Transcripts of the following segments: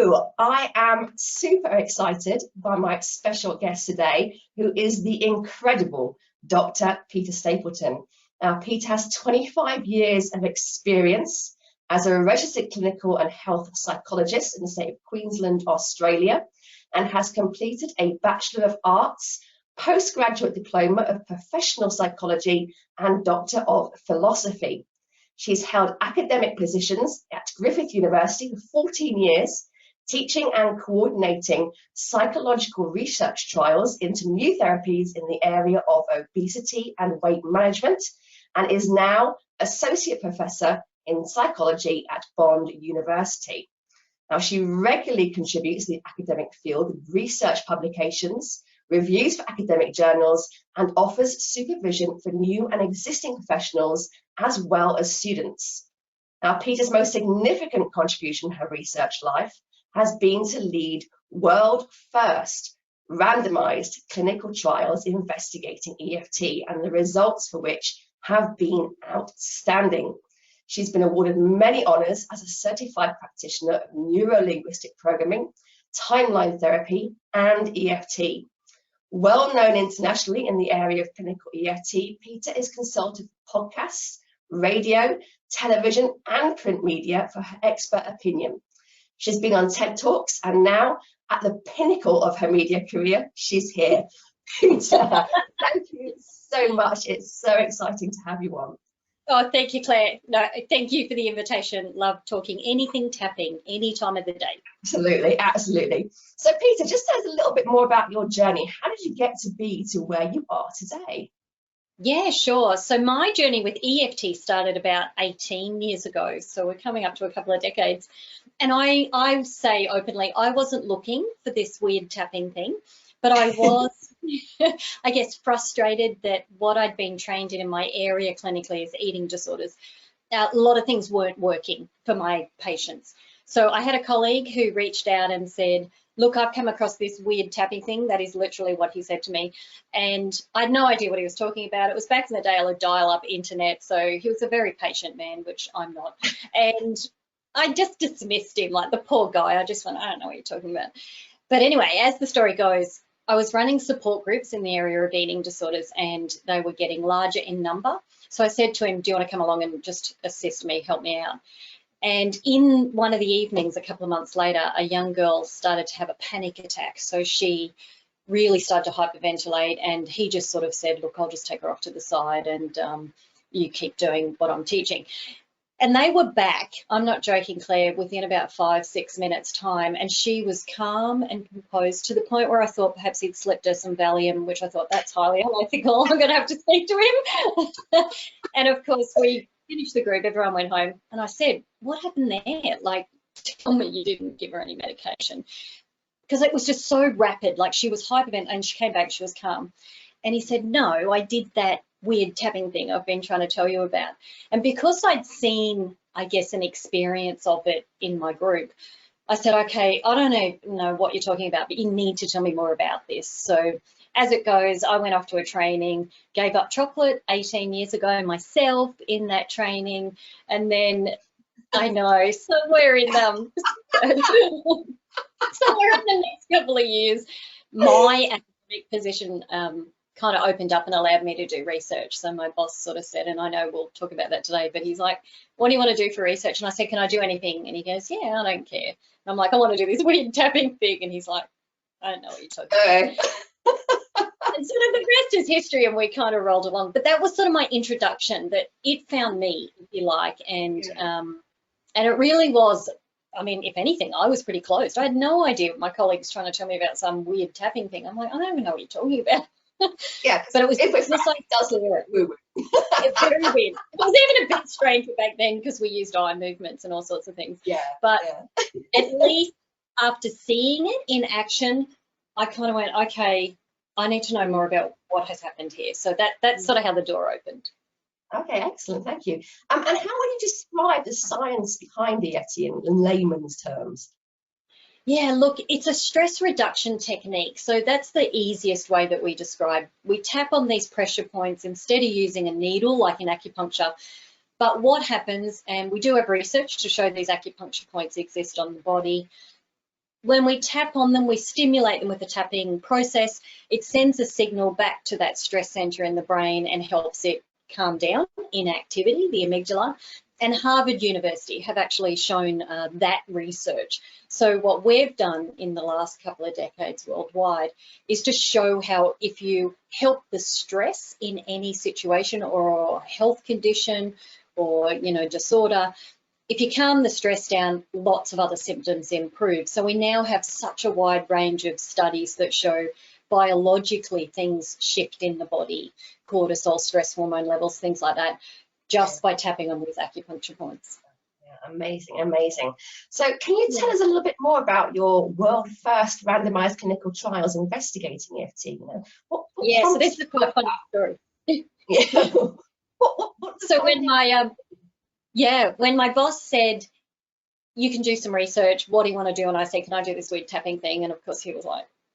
So I am super excited by my special guest today, who is the incredible Dr. Peta Stapleton. Now, Pete has 25 years of experience as a registered clinical and health psychologist in the state of Queensland, Australia, and has completed a Bachelor of Arts, postgraduate diploma of professional psychology, and Doctor of Philosophy. She's held academic positions at Griffith University for 14 years, teaching and coordinating psychological research trials into new therapies in the area of obesity and weight management, and is now Associate Professor in Psychology at Bond University. Now, she regularly contributes to the academic field with research publications, reviews for academic journals, and offers supervision for new and existing professionals as well as students. Now, Peta's most significant contribution in her research life has been to lead world-first randomized clinical trials investigating EFT, and the results for which have been outstanding. She's been awarded many honors as a certified practitioner of neuro-linguistic programming, timeline therapy, and EFT. Well known internationally in the area of clinical EFT, Peta is consulted for podcasts, radio, television, and print media for her expert opinion. She's been on TED Talks, and now at the pinnacle of her media career, she's here. Peta, thank you so much. It's so exciting to have you on. Oh, thank you, Claire. No, thank you for the invitation. Love talking anything tapping, any time of the day. Absolutely, absolutely. So, Peta, just tell us a little bit more about your journey. How did you get to be to where you are today? Yeah, sure. So my journey with EFT started about 18 years ago. So we're coming up to a couple of decades. And I say openly, I wasn't looking for this weird tapping thing, but I was, I guess, frustrated that what I'd been trained in my area clinically is eating disorders. A lot of things weren't working for my patients. So I had a colleague who reached out and said, look, I've come across this weird tapping thing. That is literally what he said to me. And I had no idea what he was talking about. It was back in the day of dial-up internet. So he was a very patient man, which I'm not. And I just dismissed him, like the poor guy. I just went, I don't know what you're talking about. But anyway, as the story goes, I was running support groups in the area of eating disorders, and they were getting larger in number. So I said to him, do you want to come along and just assist me, help me out? And in one of the evenings, a couple of months later, a young girl started to have a panic attack. So she really started to hyperventilate, and he just sort of said, look, I'll just take her off to the side and you keep doing what I'm teaching. And they were back, I'm not joking, Claire, within about 5-6 minutes time, and she was calm and composed to the point where I thought perhaps he'd slipped her some Valium, which I thought, that's highly unethical, I'm gonna have to speak to him. And of course we finished the group, everyone went home, and I said, what happened there? Like, tell me you didn't give her any medication. Because it was just so rapid, like she was hypervent, and she came back, she was calm. And he said, no, I did that weird tapping thing I've been trying to tell you about. And because I'd seen, I guess, an experience of it in my group, I said, okay, I don't know what you're talking about, but you need to tell me more about this. So as it goes, I went off to a training, gave up chocolate 18 years ago myself in that training. And then I know somewhere in the next couple of years, my academic position kind of opened up and allowed me to do research. So my boss sort of said, and I know we'll talk about that today, but he's like, what do you want to do for research? And I said, can I do anything? And he goes, yeah, I don't care. And I'm like, I want to do this weird tapping thing. And he's like, I don't know what you're talking about. And sort of the rest is history, and we kind of rolled along. But that was sort of my introduction, that it found me, if you like. And it really was, I mean, if anything, I was pretty closed. I had no idea. My colleagues trying to tell me about some weird tapping thing. I'm like, I don't even know what you're talking about. Yeah, but it was if just like, does work. It's very weird. It was even a bit strange back then because we used eye movements and all sorts of things. Yeah. But at least after seeing it in action, I kind of went, okay, I need to know more about what has happened here. So that's sort of how the door opened. Okay, excellent, thank you. And how would you describe the science behind EFT in layman's terms? Yeah, look, it's a stress reduction technique. So that's the easiest way that we describe. We tap on these pressure points instead of using a needle like in acupuncture. But what happens, and we do have research to show these acupuncture points exist on the body, when we tap on them, we stimulate them with the tapping process. It sends a signal back to that stress center in the brain and helps it calm down inactivity, the amygdala. And Harvard University have actually shown that research. So what we've done in the last couple of decades worldwide is to show how if you help the stress in any situation or health condition or, you know, disorder, if you calm the stress down, lots of other symptoms improve. So we now have such a wide range of studies that show biologically things shift in the body, cortisol, stress hormone levels, things like that, just by tapping on these acupuncture points. Yeah, amazing, amazing. So can you tell us a little bit more about your world first randomized clinical trials investigating EFT? You know, so this is quite a funny story. Yeah. So when my boss said, you can do some research, what do you want to do? And I said, can I do this weird tapping thing? And of course he was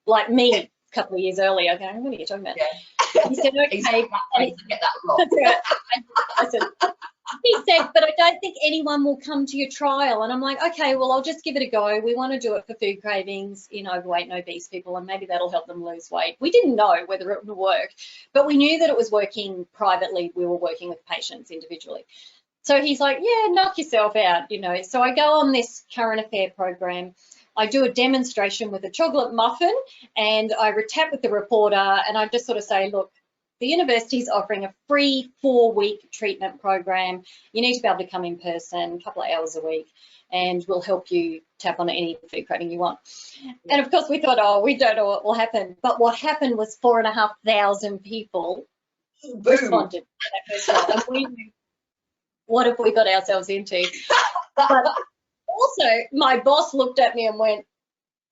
like me a couple of years earlier, going, what are you talking about? Yeah. He said, okay. Get that wrong. I said, he said, but I don't think anyone will come to your trial. And I'm like, okay, well, I'll just give it a go. We want to do it for food cravings in overweight and obese people, and maybe that'll help them lose weight. We didn't know whether it would work, but we knew that it was working privately. We were working with patients individually. So he's like, yeah, knock yourself out, you know. So I go on this current affair program. I do a demonstration with a chocolate muffin, and I tap with the reporter, and I just sort of say, look, the university's offering a free 4-week treatment program. You need to be able to come in person, a couple of hours a week, and we'll help you tap on any food craving you want. And of course we thought, oh, we don't know what will happen. But what happened was 4,500 people responded to that first one. And we knew, what have we got ourselves into? But also, my boss looked at me and went,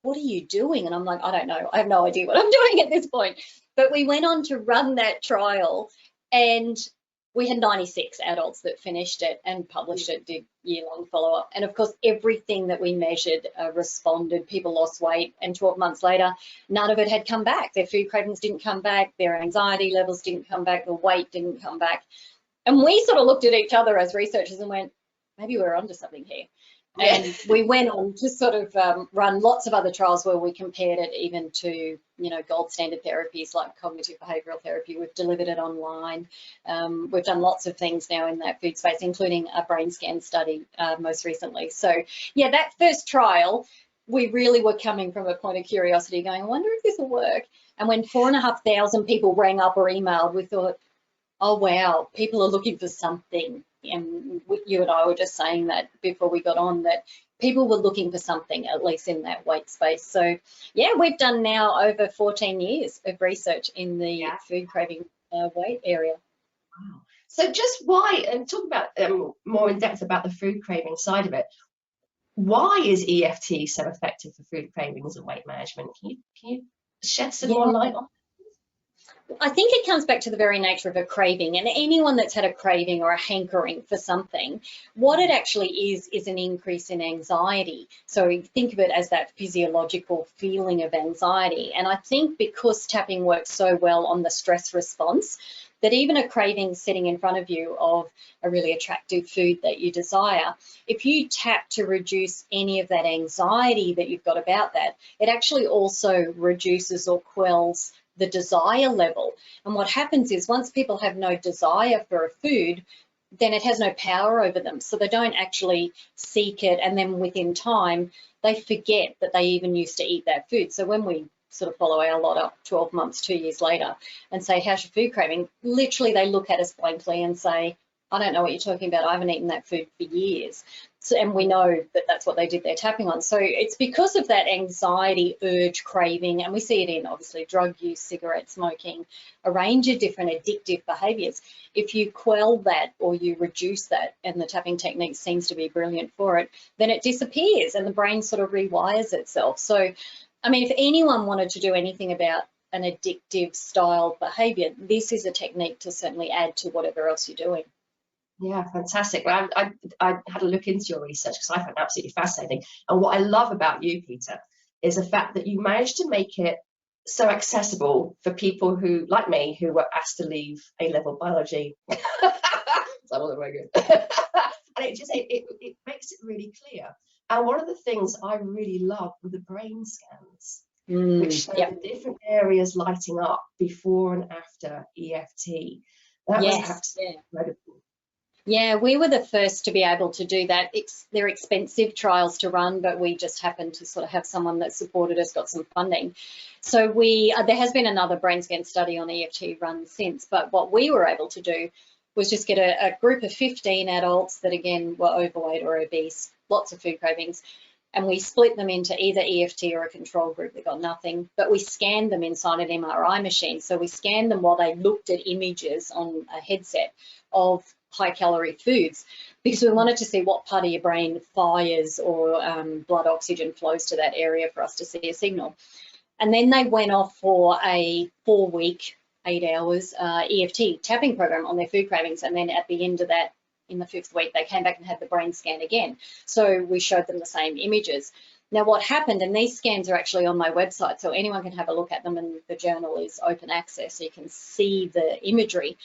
what are you doing? And I'm like, I don't know. I have no idea what I'm doing at this point. But we went on to run that trial, and we had 96 adults that finished it and published it, did year-long follow-up. And of course, everything that we measured responded. People lost weight, and 12 months later, none of it had come back. Their food cravings didn't come back. Their anxiety levels didn't come back. The weight didn't come back. And we sort of looked at each other as researchers and went, maybe we're onto something here. And we went on to sort of run lots of other trials where we compared it even to, you know, gold standard therapies like cognitive behavioural therapy. We've delivered it online. We've done lots of things now in that food space, including a brain scan study most recently. So, yeah, that first trial, we really were coming from a point of curiosity going, I wonder if this will work. And when 4,500 people rang up or emailed, we thought, oh, wow, people are looking for something. And you and I were just saying that before we got on, that people were looking for something, at least in that weight space. So, yeah, we've done now over 14 years of research in the food craving weight area. Wow. So just why, and talk about more in depth about the food craving side of it. Why is EFT so effective for food cravings and weight management? Can you shed some more light on? I think it comes back to the very nature of a craving, and anyone that's had a craving or a hankering for something, what it actually is an increase in anxiety. So think of it as that physiological feeling of anxiety. And I think because tapping works so well on the stress response, that even a craving sitting in front of you of a really attractive food that you desire, if you tap to reduce any of that anxiety that you've got about that, it actually also reduces or quells the desire level. And what happens is once people have no desire for a food, then it has no power over them. So they don't actually seek it. And then within time, they forget that they even used to eat that food. So when we sort of follow our lot up 12 months, 2 years later and say, how's your food craving? Literally, they look at us blankly and say, I don't know what you're talking about. I haven't eaten that food for years. So, and we know that that's what they did their tapping on. So it's because of that anxiety, urge, craving, and we see it in obviously drug use, cigarette smoking, a range of different addictive behaviours. If you quell that or you reduce that, and the tapping technique seems to be brilliant for it, then it disappears and the brain sort of rewires itself. So, I mean, if anyone wanted to do anything about an addictive style behaviour, this is a technique to certainly add to whatever else you're doing. Yeah, fantastic. Well, I had a look into your research because I found it absolutely fascinating. And what I love about you, Peter, is the fact that you managed to make it so accessible for people who, like me, who were asked to leave A-level biology So I wasn't very good. And it makes it really clear. And one of the things I really loved were the brain scans, which show the different areas lighting up before and after EFT. That was absolutely incredible. Yeah, we were the first to be able to do that. They're expensive trials to run, but we just happened to sort of have someone that supported us, got some funding. So there has been another brain scan study on EFT run since, but what we were able to do was just get a group of 15 adults that, again, were overweight or obese, lots of food cravings, and we split them into either EFT or a control group that got nothing, but we scanned them inside an MRI machine. So we scanned them while they looked at images on a headset of high-calorie foods, because we wanted to see what part of your brain fires or blood oxygen flows to that area for us to see a signal. And then they went off for a 4-week, 8 hours EFT tapping program on their food cravings, and then at the end of that, in the 5th week, they came back and had the brain scan again. So we showed them the same images. Now what happened, and these scans are actually on my website, so anyone can have a look at them, and the journal is open access, so you can see the imagery.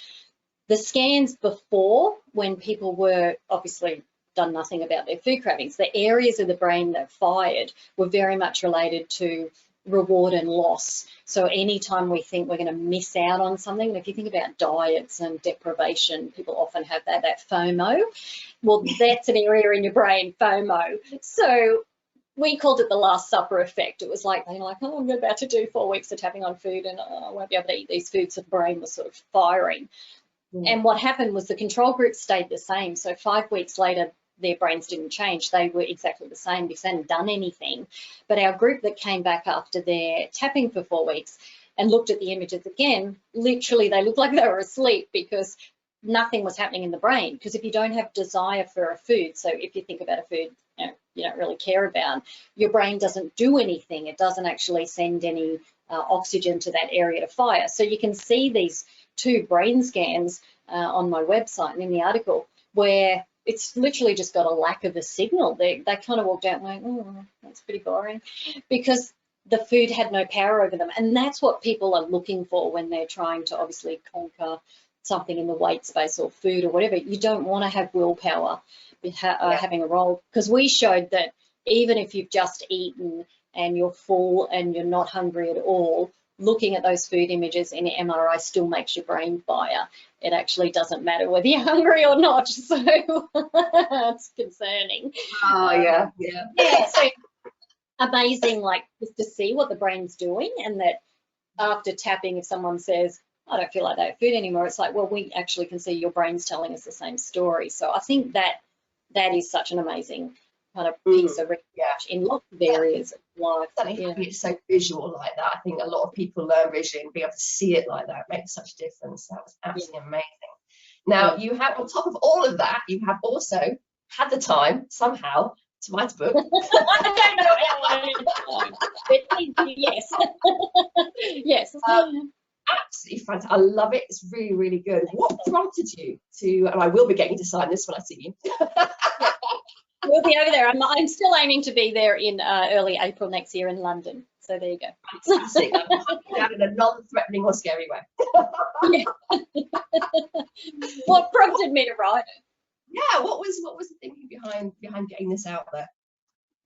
The scans before, when people were obviously done nothing about their food cravings, the areas of the brain that fired were very much related to reward and loss. So anytime we think we're going to miss out on something, and if you think about diets and deprivation, people often have that FOMO. Well, that's an area in your brain, FOMO. So we called it the Last Supper effect. It was like, they're like, oh, I'm about to do 4 weeks of tapping on food and I won't be able to eat these foods. So the brain was sort of firing. And what happened was the control group stayed the same. So 5 weeks later, their brains didn't change. They were exactly the same because they hadn't done anything. But our group that came back after their tapping for 4 weeks and looked at the images again, literally they looked like they were asleep because nothing was happening in the brain. Because if you don't have desire for a food, so if you think about a food you don't really care about, your brain doesn't do anything. It doesn't actually send any oxygen to that area to fire. So you can see these 2 brain scans on my website and in the article where it's literally just got a lack of a signal. They kind of walked out and went, oh, that's pretty boring, because the food had no power over them. And that's what people are looking for when they're trying to obviously conquer something in the weight space or food or whatever. You don't want to have willpower having a role, because we showed that even if you've just eaten and you're full and you're not hungry at all, looking at those food images in an MRI still makes your brain fire. It actually doesn't matter whether you're hungry or not, so it's concerning. Oh, yeah. Yeah, so amazing, like, just to see what the brain's doing, and that after tapping, if someone says, I don't feel like they have food anymore, it's like, well, we actually can see your brain's telling us the same story. So I think that is such an amazing kind of piece of research in lots of areas of life. It's so visual like that. I think a lot of people learn visually, and being able to see it like that makes such a difference. That was absolutely amazing. Now, you have, on top of all of that, you have also had the time somehow to write a book. I don't know how I had time, but yes. Yes. Absolutely fantastic. I love it. It's really, really good. What prompted you to, and I will be getting you to sign this when I see you. We'll be over there. I'm still aiming to be there in early April next year in London. So there you go. Fantastic. Down in a non-threatening or scary way. Yeah. What prompted me to write it? Yeah. What was the thinking behind getting this out there?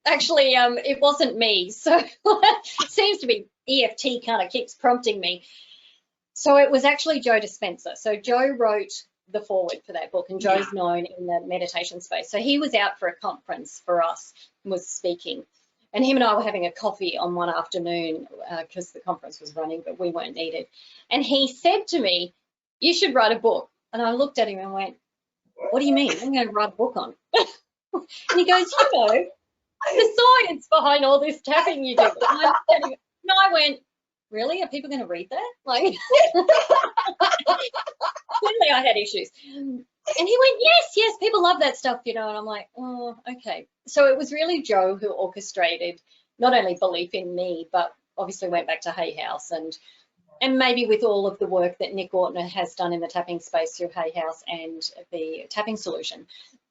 Actually, it wasn't me. So it seems to be EFT kind of keeps prompting me. So it was actually Joe Dispenza. So Joe wrote the foreword for that book, and Joe's known in the meditation space. So he was out for a conference for us, was speaking, and him and I were having a coffee on one afternoon because the conference was running, but we weren't needed. And he said to me, you should write a book. And I looked at him and went, what do you mean? I'm going to write a book on. And he goes, you know, the science behind all this tapping you do. And I went, really? Are people going to read that? Like, clearly I had issues. And he went, yes, people love that stuff, you know. And I'm like, oh, okay. So it was really Joe who orchestrated not only belief in me, but obviously went back to Hay House, and maybe with all of the work that Nick Ortner has done in the tapping space through Hay House and the tapping solution,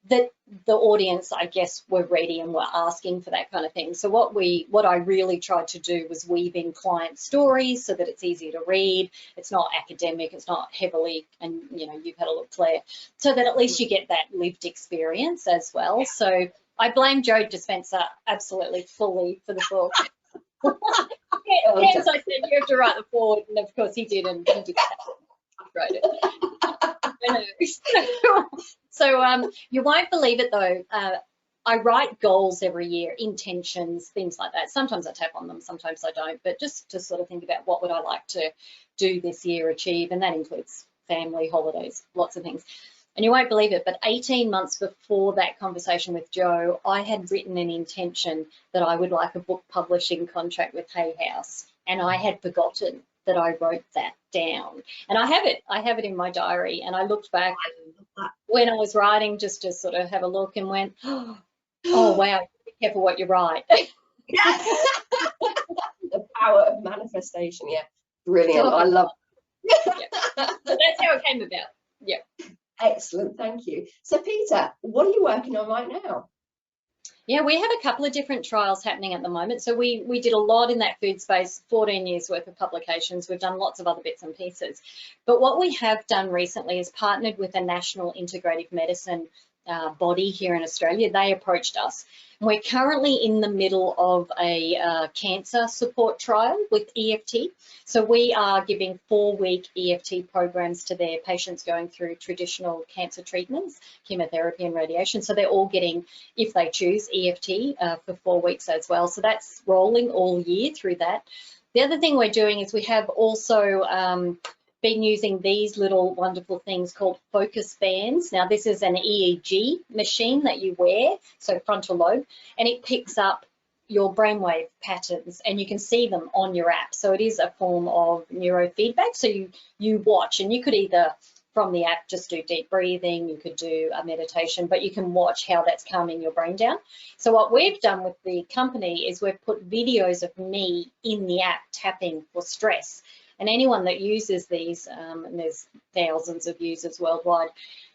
that the audience, I guess, were ready and were asking for that kind of thing. So what I really tried to do was weave in client stories so that it's easier to read. It's not academic, it's not heavily, and you know, you've had a look, Claire, so that at least you get that lived experience as well. So I blame Joe Dispenza absolutely fully for the book. As I said, you have to write the forward, and of course he did, and he did wrote it. So you won't believe it though. I write goals every year, intentions, things like that. Sometimes I tap on them, sometimes I don't, but just to sort of think about what would I like to do this year, achieve, and that includes family, holidays, lots of things. And you won't believe it, but 18 months before that conversation with Joe, I had written an intention that I would like a book publishing contract with Hay House, and I had forgotten that I wrote that down. And I have it in my diary, and I looked back when I was writing just to sort of have a look and went, oh wow, be careful what you write. The power of manifestation, yeah. Brilliant, I love it. Yeah. So that's how it came about, yeah. Excellent, thank you. So Peter, what are you working on right now? Yeah, we have a couple of different trials happening at the moment. So we did a lot in that food space, 14 years worth of publications. We've done lots of other bits and pieces. But what we have done recently is partnered with a national integrative medicine body here in Australia. They approached us. We're currently in the middle of a cancer support trial with EFT. So we are giving 4-week EFT programs to their patients going through traditional cancer treatments, chemotherapy and radiation. So they're all getting, if they choose, EFT for 4 weeks as well. So that's rolling all year through that. The other thing we're doing is we have also been using these little wonderful things called focus bands. Now this is an EEG machine that you wear, so frontal lobe, and it picks up your brainwave patterns and you can see them on your app. So it is a form of neurofeedback. So you watch, and you could either from the app just do deep breathing, you could do a meditation, but you can watch how that's calming your brain down. So what we've done with the company is we've put videos of me in the app tapping for stress. And anyone that uses these, and there's thousands of users worldwide,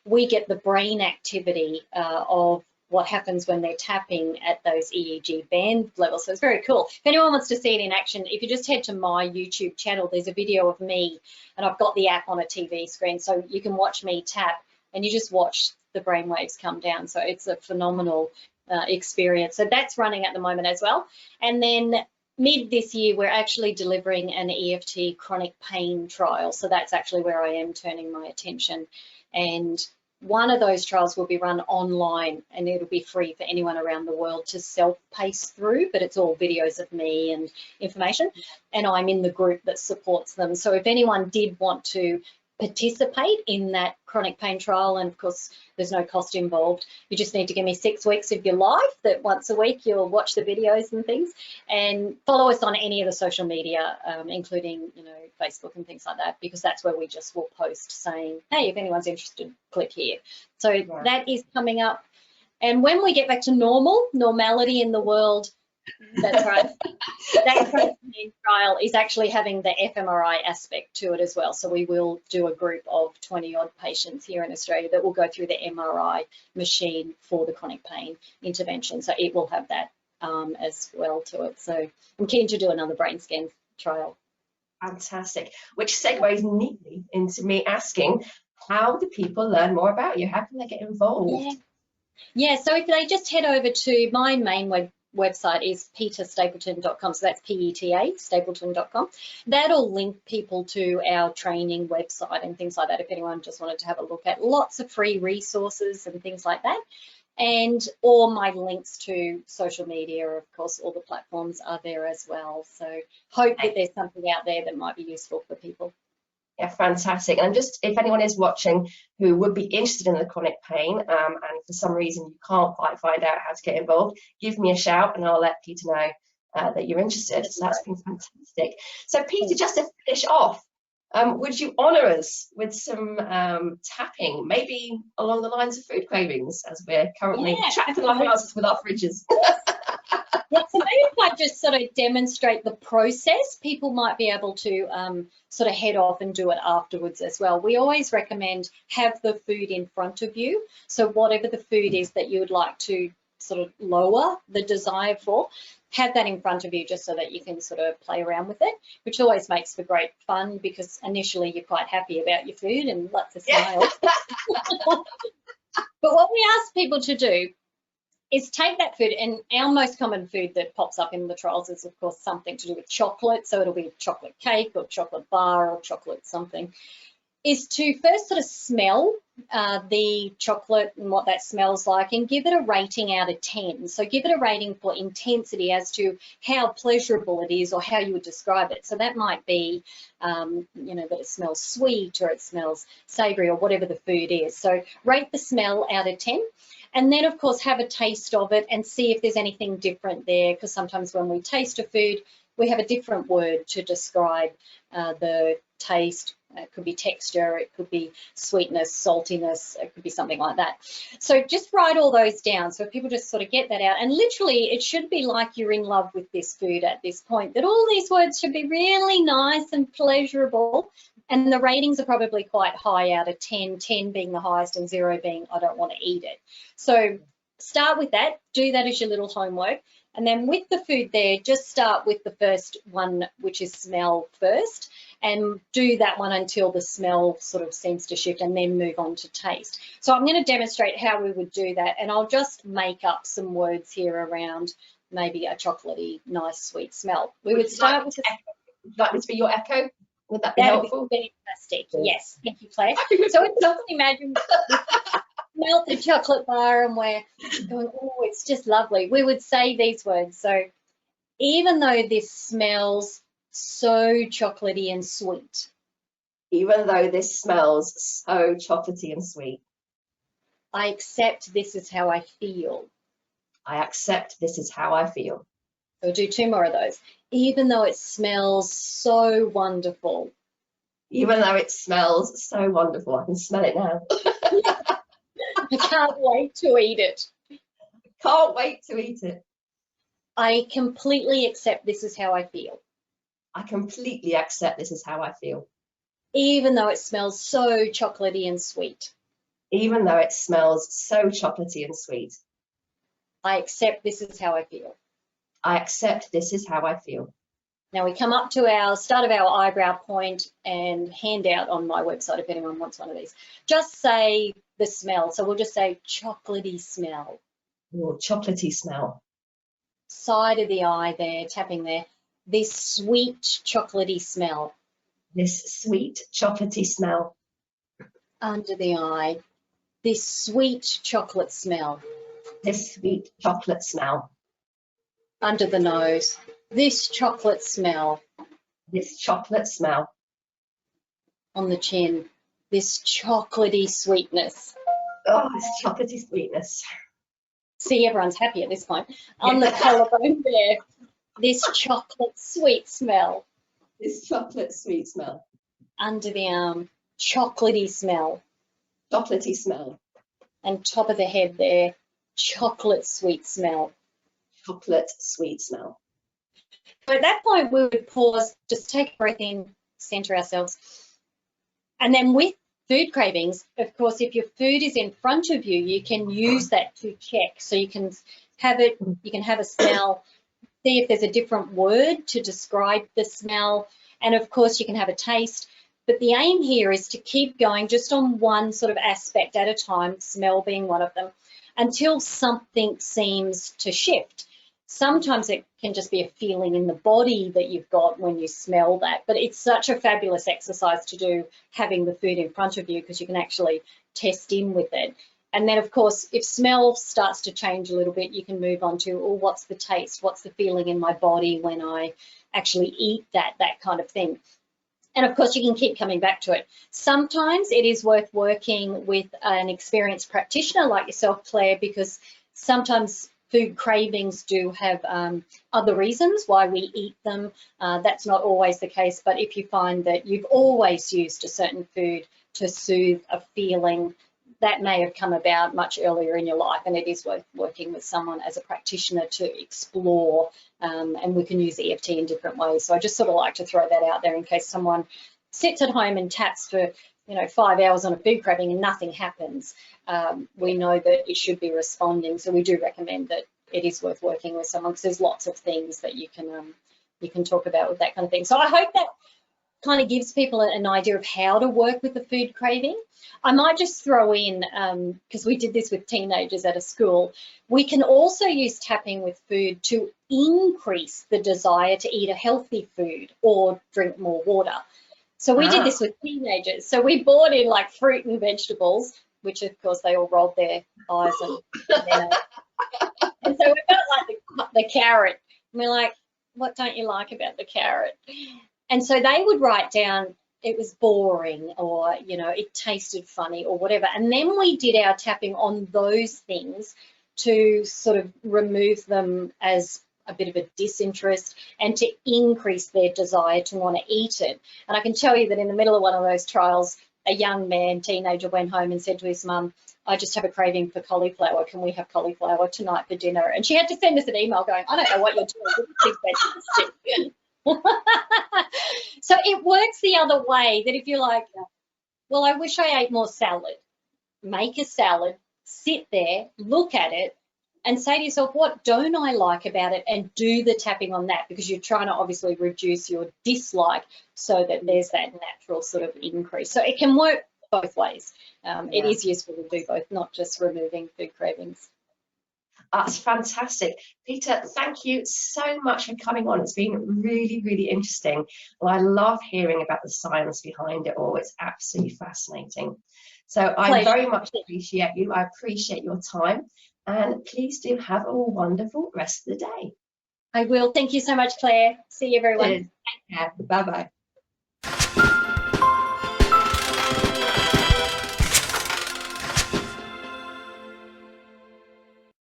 we get the brain activity of what happens when they're tapping at those EEG band levels. So it's very cool. If anyone wants to see it in action, if you just head to my YouTube channel, there's a video of me, and I've got the app on a TV screen, so you can watch me tap, and you just watch the brain waves come down. So it's a phenomenal experience. So that's running at the moment as well. And then mid this year, we're actually delivering an EFT chronic pain trial. So that's actually where I am turning my attention. And one of those trials will be run online, and it'll be free for anyone around the world to self-pace through, but it's all videos of me and information. And I'm in the group that supports them. So if anyone did want to participate in that chronic pain trial, and of course there's no cost involved, you just need to give me 6 weeks of your life, that once a week you'll watch the videos and things, and follow us on any of the social media, including, you know, Facebook and things like that, because that's where we just will post saying, hey, if anyone's interested, click here. So yeah, that is coming up. And when we get back to normality in the world, that's right. That trial is actually having the fMRI aspect to it as well. So we will do a group of 20-odd patients here in Australia that will go through the MRI machine for the chronic pain intervention. So it will have that as well to it. So I'm keen to do another brain scan trial. Fantastic. Which segues neatly into me asking, how do people learn more about you? How can they get involved? Yeah, so if they just head over to my main website is petastapleton.com, so that's PETA, stapleton.com. That'll link people to our training website and things like that if anyone just wanted to have a look at. Lots of free resources and things like that. And all my links to social media, of course, all the platforms are there as well. So hope that there's something out there that might be useful for people. Yeah, fantastic. And just if anyone is watching who would be interested in the chronic pain and for some reason you can't quite find out how to get involved, give me a shout and I'll let Peter know that you're interested. So that's been fantastic. So Peter, just to finish off, would you honour us with some tapping, maybe along the lines of food cravings, as we're currently trapped in our houses with our fridges? Yeah, so maybe if I just sort of demonstrate the process, people might be able to sort of head off and do it afterwards as well. We always recommend have the food in front of you. So whatever the food is that you would like to sort of lower the desire for, have that in front of you just so that you can sort of play around with it, which always makes for great fun because initially you're quite happy about your food and lots of smiles. But what we ask people to do is take that food, and our most common food that pops up in the trials is of course something to do with chocolate, so it'll be chocolate cake or chocolate bar or chocolate something, is to first sort of smell the chocolate and what that smells like and give it a rating out of 10. So give it a rating for intensity as to how pleasurable it is or how you would describe it. So that might be, you know, that it smells sweet or it smells savoury or whatever the food is. So rate the smell out of 10. And then, of course, have a taste of it and see if there's anything different there, because sometimes when we taste a food, we have a different word to describe the taste. It could be texture, it could be sweetness, saltiness, it could be something like that. So just write all those down so people just sort of get that out. And literally, it should be like you're in love with this food at this point, that all these words should be really nice and pleasurable. And the ratings are probably quite high out of 10, 10 being the highest and 0 being I don't want to eat it. So start with that, do that as your little homework. And then with the food there, just start with the first one, which is smell first, and do that one until the smell sort of seems to shift, and then move on to taste. So I'm going to demonstrate how we would do that, and I'll just make up some words here around maybe a chocolatey, nice, sweet smell. We would start with would you like this to be your echo? Would that be helpful? Be fantastic. Yes, thank you, Claire. So just imagine melt the chocolate bar and we're going, oh, it's just lovely. We would say these words. So even though this smells so chocolatey and sweet. Even though this smells so chocolatey and sweet. I accept this is how I feel. I accept this is how I feel. So we'll do 2 more of those. Even though it smells so wonderful. Even though it smells so wonderful. I can smell it now. I can't wait to eat it. Can't wait to eat it. I completely accept this is how I feel. I completely accept this is how I feel. Even though it smells so chocolatey and sweet. Even though it smells so chocolatey and sweet. I accept this is how I feel. I accept this is how I feel. Now we come up to our start of our eyebrow point and hand out on my website if anyone wants one of these. Just say the smell. So we'll just say chocolatey smell. Or chocolatey smell. Side of the eye there, tapping there. This sweet chocolatey smell. This sweet chocolatey smell. Under the eye. This sweet chocolate smell. This sweet chocolate smell. Under the nose. This chocolate smell. This chocolate smell. On the chin. This chocolatey sweetness. Oh, this chocolatey sweetness. See, everyone's happy at this point. On the collarbone there. This chocolate sweet smell. This chocolate sweet smell. Under the arm. Chocolatey smell. Chocolatey smell. And top of the head there. Chocolate sweet smell. Chocolate sweet smell. So at that point, we would pause, just take a breath in, center ourselves. And then with food cravings, of course, if your food is in front of you, you can use that to check. So you can have it, you can have a smell, see if there's a different word to describe the smell. And of course, you can have a taste. But the aim here is to keep going just on one sort of aspect at a time, smell being one of them, until something seems to shift. Sometimes it can just be a feeling in the body that you've got when you smell that, but it's such a fabulous exercise to do having the food in front of you because you can actually test in with it. And then, of course, if smell starts to change a little bit, you can move on to, oh, what's the taste? What's the feeling in my body when I actually eat that kind of thing? And of course, you can keep coming back to it. Sometimes it is worth working with an experienced practitioner like yourself, Claire, because sometimes food cravings do have other reasons why we eat them. That's not always the case, but if you find that you've always used a certain food to soothe a feeling, that may have come about much earlier in your life, and it is worth working with someone as a practitioner to explore, and we can use EFT in different ways. So I just sort of like to throw that out there in case someone sits at home and taps for 5 hours on a food craving and nothing happens. We know that it should be responding, so we do recommend that it is worth working with someone, because there's lots of things that you can talk about with that kind of thing. So I hope that kind of gives people an idea of how to work with the food craving. I might just throw in, because we did this with teenagers at a school, we can also use tapping with food to increase the desire to eat a healthy food or drink more water. So we did this with teenagers. So we bought in like fruit and vegetables, which of course they all rolled their eyes and so we got like the carrot. And we're like, what don't you like about the carrot? And so they would write down it was boring, or it tasted funny or whatever. And then we did our tapping on those things to sort of remove them as a bit of a disinterest and to increase their desire to want to eat it. And I can tell you that in the middle of one of those trials, a young man, teenager, went home and said to his mum, I just have a craving for cauliflower. Can we have cauliflower tonight for dinner? And she had to send us an email going, I don't know what you're doing. So it works the other way, that if you're like, well, I wish I ate more salad, make a salad, sit there, look at it, and say to yourself, what don't I like about it? And do the tapping on that, because you're trying to obviously reduce your dislike so that there's that natural sort of increase. So it can work both ways. It is useful to do both, not just removing food cravings. That's fantastic. Peta, thank you so much for coming on. It's been really, really interesting. Well, I love hearing about the science behind it all. It's absolutely fascinating. So I very much appreciate you. I appreciate your time. And please do have a wonderful rest of the day. I will. Thank you so much, Claire. See you, everyone. Take care. Bye-bye.